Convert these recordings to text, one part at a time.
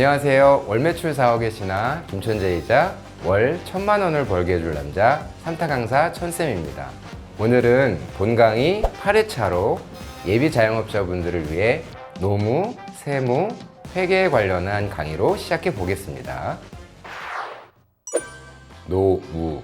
안녕하세요. 월 매출 4억의 신하 김천재이자 월 1,000만 원을 벌게 해줄 남자 산타 강사 천쌤입니다. 오늘은 본 강의 8회차로 예비 자영업자분들을 위해 노무, 세무, 회계에 관련한 강의로 시작해 보겠습니다. 노무.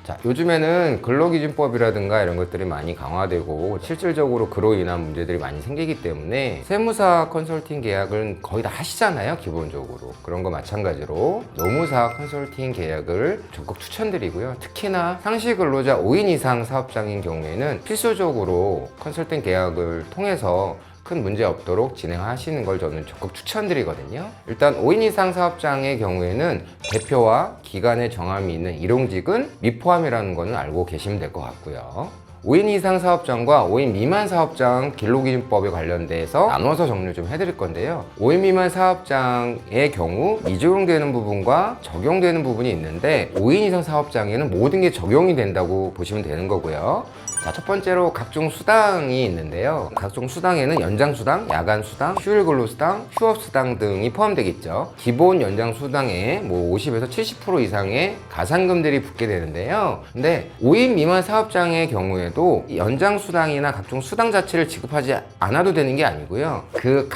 자, 요즘에는 근로기준법이라든가 이런 것들이 많이 강화되고 실질적으로 그로 인한 문제들이 많이 생기기 때문에 세무사 컨설팅 계약은 거의 다 하시잖아요, 기본적으로. 그런 거 마찬가지로 노무사 컨설팅 계약을 적극 추천드리고요. 특히나 상시 근로자 5인 이상 사업장인 경우에는 필수적으로 컨설팅 계약을 통해서 큰 문제 없도록 진행하시는 걸 저는 적극 추천드리거든요. 일단 5인 이상 사업장의 경우에는 대표와 기간의 정함이 있는 일용직은 미포함이라는 거는 알고 계시면 될 것 같고요. 5인 이상 사업장과 5인 미만 사업장 근로기준법에 관련돼서 나눠서 정리를 좀 해드릴 건데요. 5인 미만 사업장의 경우 미적용되는 부분과 적용되는 부분이 있는데 5인 이상 사업장에는 모든 게 적용이 된다고 보시면 되는 거고요. 자, 첫 번째로 각종 수당이 있는데요. 각종 수당에는 연장수당, 야간수당, 휴일근로수당, 휴업수당 등이 포함되겠죠. 기본 연장수당에 50에서 70% 이상의 가산금들이 붙게 되는데요. 근데 5인 미만 사업장의 경우에도 연장수당이나 각종 수당 자체를 지급하지 않아도 되는 게 아니고요. 그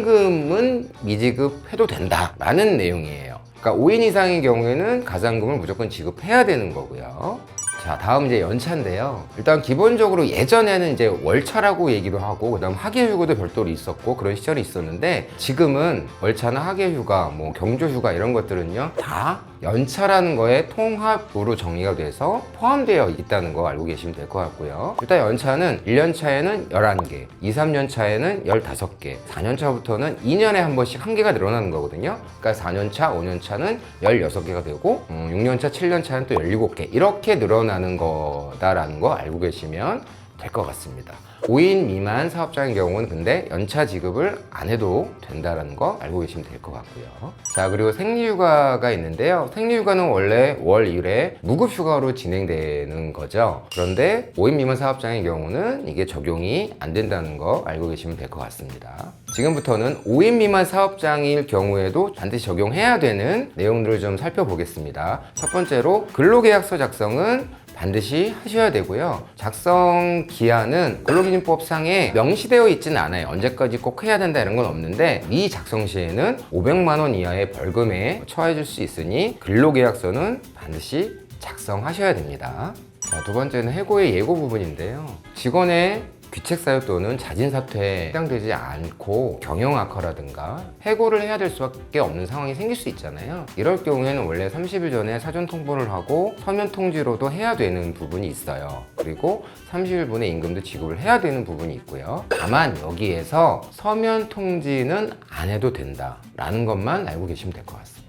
가산금은 미지급해도 된다라는 내용이에요. 그러니까 5인 이상의 경우에는 가산금을 무조건 지급해야 되는 거고요. 자, 다음 이제 연차인데요. 일단 기본적으로 예전에는 이제 월차라고 얘기도 하고 그다음 학예휴가도 별도로 있었고 그런 시절이 있었는데 지금은 월차나 학예휴가, 경조휴가 이런 것들은요 다 연차라는 거에 통합으로 정리가 돼서 포함되어 있다는 거 알고 계시면 될 것 같고요. 일단 연차는 1년 차에는 11개, 2, 3년 차에는 15개, 4년 차부터는 2년에 한 번씩 한 개가 늘어나는 거거든요. 그러니까 4년 차, 5년 차는 16개가 되고 6년 차, 7년 차는 또 17개 이렇게 늘어나는 거다라는 거 알고 계시면 될 것 같습니다. 5인 미만 사업장의 경우는 근데 연차 지급을 안 해도 된다는 거 알고 계시면 될 것 같고요. 자, 그리고 생리휴가가 있는데요. 생리휴가는 원래 월 1회 무급휴가로 진행되는 거죠. 그런데 5인 미만 사업장의 경우는 이게 적용이 안 된다는 거 알고 계시면 될 것 같습니다. 지금부터는 5인 미만 사업장일 경우에도 반드시 적용해야 되는 내용들을 좀 살펴보겠습니다. 첫 번째로 근로계약서 작성은 반드시 하셔야 되고요. 작성 기한은 근로기준법상에 명시되어 있지는 않아요. 언제까지 꼭 해야 된다 이런 건 없는데 이 작성 시에는 500만 원 이하의 벌금에 처해질 수 있으니 근로계약서는 반드시 작성하셔야 됩니다. 자, 두 번째는 해고의 예고 부분인데요. 직원의 귀책사유 또는 자진사퇴에 해당되지 않고 경영악화라든가 해고를 해야 될 수밖에 없는 상황이 생길 수 있잖아요. 이럴 경우에는 원래 30일 전에 사전 통보를 하고 서면 통지로도 해야 되는 부분이 있어요. 그리고 30일분의 임금도 지급을 해야 되는 부분이 있고요. 다만 여기에서 서면 통지는 안 해도 된다라는 것만 알고 계시면 될 것 같습니다.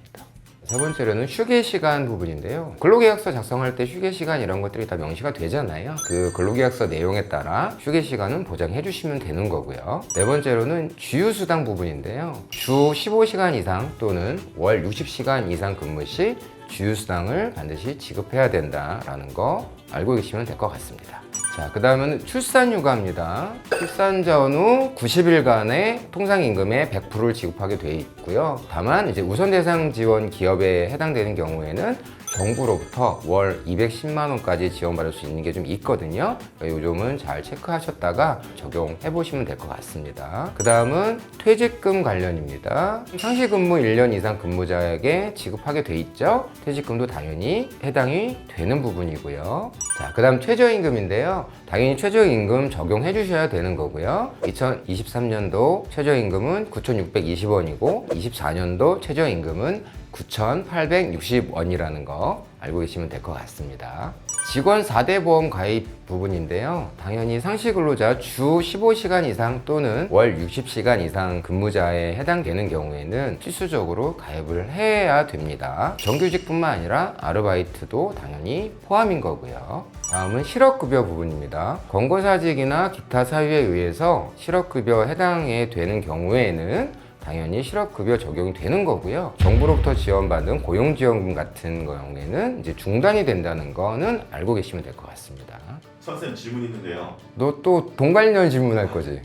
세 번째로는 휴게 시간 부분인데요. 근로계약서 작성할 때 휴게 시간 이런 것들이 다 명시가 되잖아요. 그 근로계약서 내용에 따라 휴게 시간은 보장해 주시면 되는 거고요. 네 번째로는 주휴수당 부분인데요. 주 15시간 이상 또는 월 60시간 이상 근무 시 주휴수당을 반드시 지급해야 된다라는 거 알고 계시면 될 것 같습니다. 자, 그 다음은 출산휴가입니다. 출산 전후 90일간의 통상임금의 100%를 지급하게 되어 있고요. 다만 이제 우선대상 지원 기업에 해당되는 경우에는 정부로부터 월 210만 원까지 지원받을 수 있는 게 좀 있거든요. 이 점은 잘 체크하셨다가 적용해 보시면 될 것 같습니다. 그 다음은 퇴직금 관련입니다. 상시 근무 1년 이상 근무자에게 지급하게 돼 있죠. 퇴직금도 당연히 해당이 되는 부분이고요. 자, 그 다음 최저임금인데요. 당연히 최저임금 적용해 주셔야 되는 거고요. 2023년도 최저임금은 9,620원이고 24년도 최저임금은 9,860원이라는 거 알고 계시면 될 것 같습니다. 직원 4대 보험 가입 부분인데요. 당연히 상시 근로자 주 15시간 이상 또는 월 60시간 이상 근무자에 해당되는 경우에는 필수적으로 가입을 해야 됩니다. 정규직뿐만 아니라 아르바이트도 당연히 포함인 거고요. 다음은 실업급여 부분입니다. 권고사직이나 기타 사유에 의해서 실업급여 해당이 되는 경우에는 당연히 실업급여 적용이 되는 거고요. 정부로부터 지원받은 고용지원금 같은 경우에는 이제 중단이 된다는 거는 알고 계시면 될 것 같습니다. 선생님 질문 있는데요. 너 또 돈 관련 질문할 거지?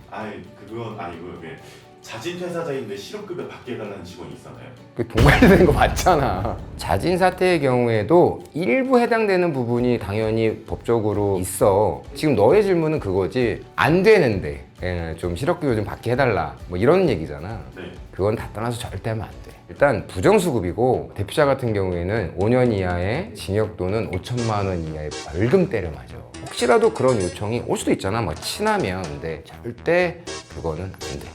그건 아니고요. 자진 퇴사자인데 실업급여 받게 해달라는 직원이 있었나요? 그 돈 관련된 거 맞잖아. 자진 사퇴의 경우에도 일부 해당되는 부분이 당연히 법적으로 있어. 지금 너의 질문은 그거지. 안 되는데 좀 실업급여 좀 받게 해달라. 뭐 이런 얘기잖아. 네. 그건 다 떠나서 절대 하면 안 돼. 일단 부정수급이고 대표자 같은 경우에는 5년 이하의 징역 또는 5천만 원 이하의 벌금 때려 맞아. 혹시라도 그런 요청이 올 수도 있잖아. 뭐 친하면. 근데 절대 그거는 안 돼.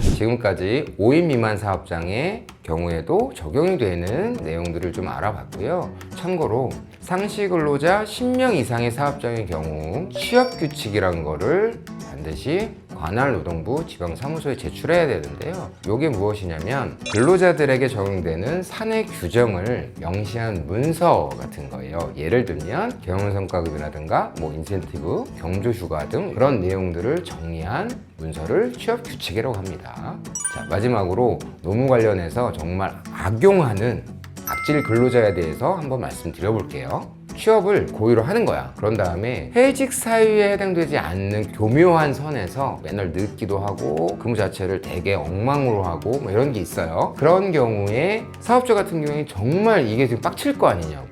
지금까지 5인 미만 사업장의 경우에도 적용이 되는 내용들을 좀 알아봤고요. 참고로 상시 근로자 10명 이상의 사업장의 경우 취업규칙이라는 거를 반드시 관할 노동부 지방사무소에 제출해야 되는데요. 이게 무엇이냐면 근로자들에게 적용되는 사내 규정을 명시한 문서 같은 거예요. 예를 들면 경영성과급이라든가 뭐 인센티브, 경조휴가 등 그런 내용들을 정리한 문서를 취업규칙이라고 합니다. 자, 마지막으로 노무 관련해서 정말 악용하는 악질 근로자에 대해서 한번 말씀드려볼게요. 취업을 고의로 하는 거야. 그런 다음에 해직 사유에 해당되지 않는 교묘한 선에서 맨날 늦기도 하고 근무 자체를 되게 엉망으로 하고 뭐 이런 게 있어요. 그런 경우에 사업자 같은 경우에 정말 이게 지금 빡칠 거 아니냐고.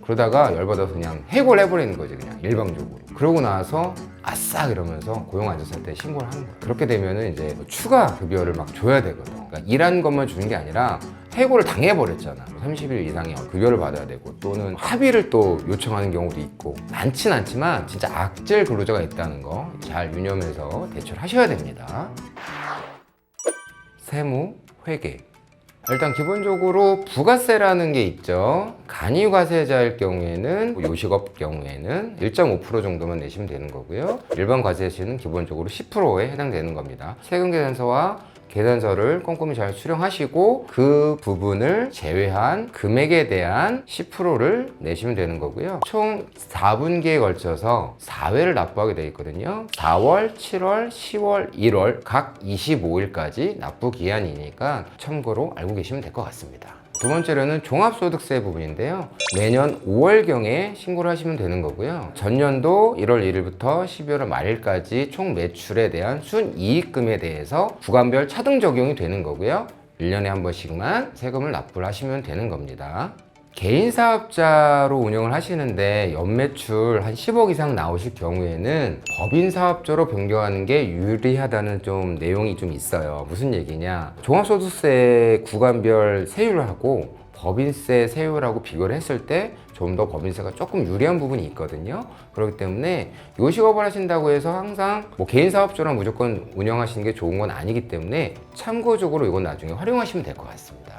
그러다가 열받아서 그냥 해고를 해버리는 거지, 그냥 일방적으로. 그러고 나서 아싸 이러면서 고용안전사태에 신고를 하는 거야. 그렇게 되면은 이제 추가 급여를 막 줘야 되거든. 그러니까 일한 것만 주는 게 아니라 해고를 당해버렸잖아. 30일 이상의 급여를 받아야 되고 또는 합의를 또 요청하는 경우도 있고 많진 않지만 진짜 악질 근로자가 있다는 거 잘 유념해서 대처를 하셔야 됩니다. 세무, 회계. 일단 기본적으로 부가세라는 게 있죠. 간이과세자일 경우에는 요식업 경우에는 1.5% 정도만 내시면 되는 거고요. 일반 과세시는 기본적으로 10%에 해당되는 겁니다. 세금계산서와 계산서를 꼼꼼히 잘 수령하시고 그 부분을 제외한 금액에 대한 10%를 내시면 되는 거고요. 총 4분기에 걸쳐서 4회를 납부하게 되어 있거든요. 4월, 7월, 10월, 1월 각 25일까지 납부 기한이니까 참고로 알고 계시면 될 것 같습니다. 두 번째로는 종합소득세 부분인데요. 매년 5월경에 신고를 하시면 되는 거고요. 전년도 1월 1일부터 12월 말일까지 총 매출에 대한 순이익금에 대해서 구간별 차등 적용이 되는 거고요. 1년에 한 번씩만 세금을 납부를 하시면 되는 겁니다. 개인 사업자로 운영을 하시는데 연매출 한 10억 이상 나오실 경우에는 법인 사업자로 변경하는 게 유리하다는 좀 내용이 좀 있어요. 무슨 얘기냐? 종합소득세 구간별 세율하고 법인세 세율하고 비교를 했을 때 좀 더 법인세가 조금 유리한 부분이 있거든요. 그렇기 때문에 요식업을 하신다고 해서 항상 뭐 개인 사업자랑 무조건 운영하시는 게 좋은 건 아니기 때문에 참고적으로 이건 나중에 활용하시면 될 것 같습니다.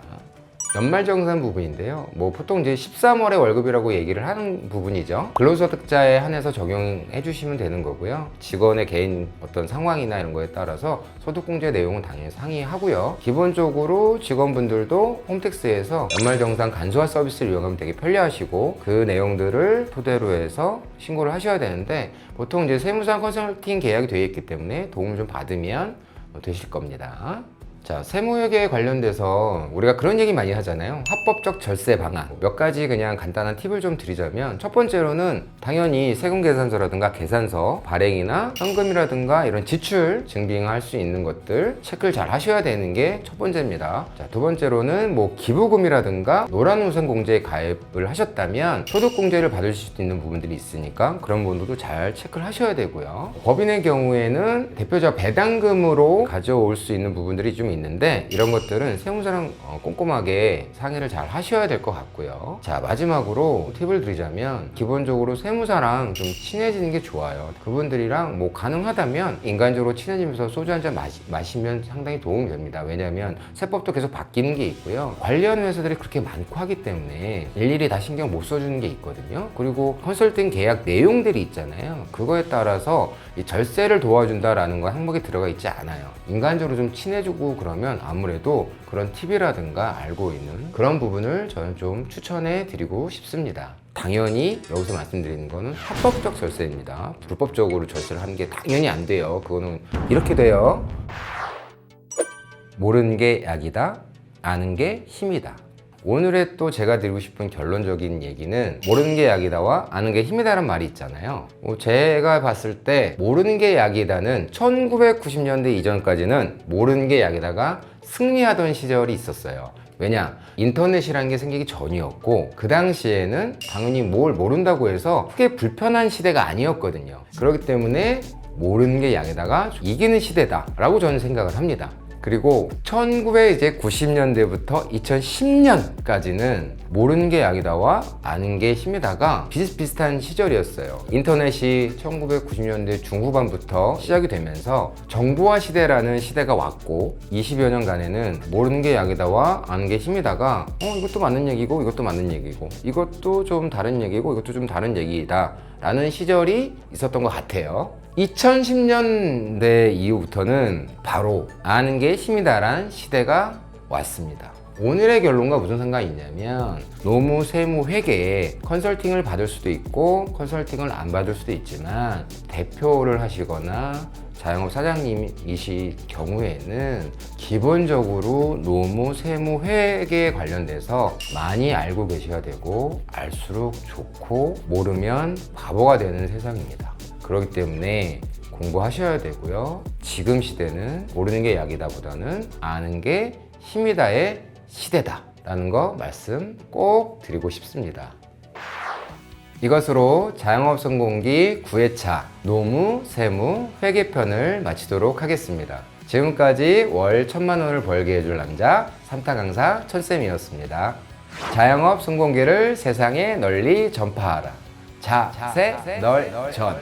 연말정산 부분인데요. 뭐 보통 이제 13월의 월급이라고 얘기를 하는 부분이죠. 근로소득자에 한해서 적용해 주시면 되는 거고요. 직원의 개인 어떤 상황이나 이런 거에 따라서 소득공제 내용은 당연히 상이하고요. 기본적으로 직원분들도 홈택스에서 연말정산 간소화 서비스를 이용하면 되게 편리하시고 그 내용들을 토대로 해서 신고를 하셔야 되는데 보통 이제 세무상 컨설팅 계약이 되어 있기 때문에 도움을 좀 받으면 되실 겁니다. 자, 세무회계에 관련돼서 우리가 그런 얘기 많이 하잖아요. 합법적 절세 방안. 몇 가지 그냥 간단한 팁을 좀 드리자면 첫 번째로는 당연히 세금계산서라든가 계산서, 발행이나 현금이라든가 이런 지출 증빙할 수 있는 것들 체크를 잘 하셔야 되는 게 첫 번째입니다. 자, 두 번째로는 뭐 기부금이라든가 노란우선공제에 가입을 하셨다면 소득공제를 받으실 수 있는 부분들이 있으니까 그런 부분도 잘 체크를 하셔야 되고요. 법인의 경우에는 대표자 배당금으로 가져올 수 있는 부분들이 좀 있는데 이런 것들은 세무사랑 꼼꼼하게 상의를 잘 하셔야 될 것 같고요. 자, 마지막으로 팁을 드리자면 기본적으로 세무사랑 좀 친해지는 게 좋아요. 그분들이랑 뭐 가능하다면 인간적으로 친해지면서 소주 한잔 마시면 상당히 도움이 됩니다. 왜냐하면 세법도 계속 바뀌는 게 있고요. 관련 회사들이 그렇게 많고 하기 때문에 일일이 다 신경 못 써주는 게 있거든요. 그리고 컨설팅 계약 내용들이 있잖아요. 그거에 따라서 이 절세를 도와준다라는 거 항목이 들어가 있지 않아요. 인간적으로 좀 친해지고 그러면 아무래도 그런 팁이라든가 알고 있는 그런 부분을 저는 좀 추천해 드리고 싶습니다. 당연히 여기서 말씀드리는 거는 합법적 절세입니다. 불법적으로 절세를 하는 게 당연히 안 돼요. 그거는 이렇게 돼요. 모르는 게 약이다, 아는 게 힘이다. 오늘의 또 제가 드리고 싶은 결론적인 얘기는 모르는 게 약이다와 아는 게 힘이다라는 말이 있잖아요. 제가 봤을 때 모르는 게 약이다는 1990년대 이전까지는 모르는 게 약이다가 승리하던 시절이 있었어요. 왜냐? 인터넷이라는 게 생기기 전이었고 그 당시에는 당연히 뭘 모른다고 해서 크게 불편한 시대가 아니었거든요. 그렇기 때문에 모르는 게 약에다가 이기는 시대다 라고 저는 생각을 합니다. 그리고 1990년대부터 2010년까지는 모르는 게 약이다와 아는 게 힘이다가 비슷비슷한 시절이었어요. 인터넷이 1990년대 중후반부터 시작이 되면서 정보화 시대라는 시대가 왔고 20여 년간에는 모르는 게 약이다와 아는 게 힘이다가 이것도 맞는 얘기고 이것도 맞는 얘기고 이것도 좀 다른 얘기고 이것도 좀 다른 얘기다 라는 시절이 있었던 것 같아요. 2010년대 이후부터는 바로 아는 게 힘이다라는 시대가 왔습니다. 오늘의 결론과 무슨 상관이 있냐면 노무, 세무, 회계에 컨설팅을 받을 수도 있고 컨설팅을 안 받을 수도 있지만 대표를 하시거나 자영업 사장님이실 경우에는 기본적으로 노무, 세무, 회계에 관련돼서 많이 알고 계셔야 되고 알수록 좋고 모르면 바보가 되는 세상입니다. 그렇기 때문에 공부하셔야 되고요. 지금 시대는 모르는 게 약이다 보다는 아는 게 힘이다의 시대다 라는 거 말씀 꼭 드리고 싶습니다. 이것으로 자영업 성공기 9회차 노무, 세무, 회계편을 마치도록 하겠습니다. 지금까지 월 1000만 원을 벌게 해줄 남자 삼타 강사 천쌤이었습니다. 자영업 성공기를 세상에 널리 전파하라. 자세 널전.